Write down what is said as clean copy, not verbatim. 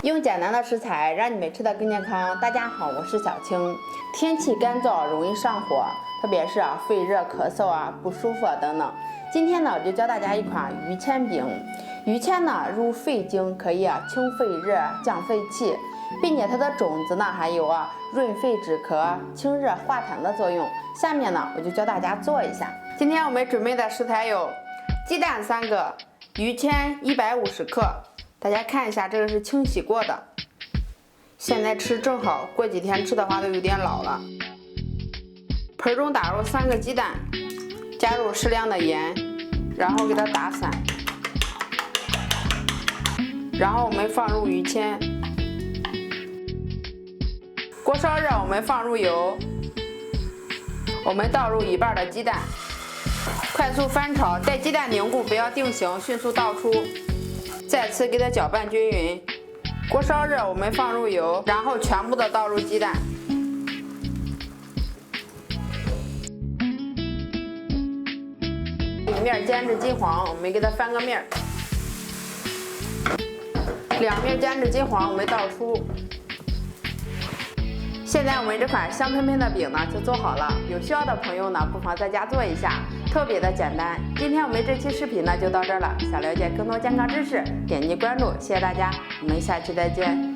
用简单的食材让你们吃得更健康。大家好，我是小青。天气干燥，容易上火，特别是肺热、咳嗽不舒服等等。今天呢，我就教大家一款鱼签饼。鱼签呢入肺经，可以清肺热、降肺气，并且它的种子呢还有润肺止咳、清热化痰的作用。下面呢，我就教大家做一下。今天我们准备的食材有鸡蛋3个，鱼签150克。大家看一下，这个是清洗过的，现在吃正好，过几天吃的话都有点老了。盆中打入3个鸡蛋，加入适量的盐，然后给它打散，然后我们放入鱼签。锅烧热，我们放入油，我们倒入1半的鸡蛋，快速翻炒，待鸡蛋凝固不要定型，迅速倒出。再次给它搅拌均匀。锅烧热，我们放入油，然后全部的倒入鸡蛋。一面煎至金黄，我们给它翻个面。2面煎至金黄，我们倒出。现在我们这款香喷喷的饼呢就做好了，有需要的朋友呢不妨在家做一下，特别的简单。今天我们这期视频呢就到这儿了，想了解更多健康知识，点击关注，谢谢大家，我们下期再见。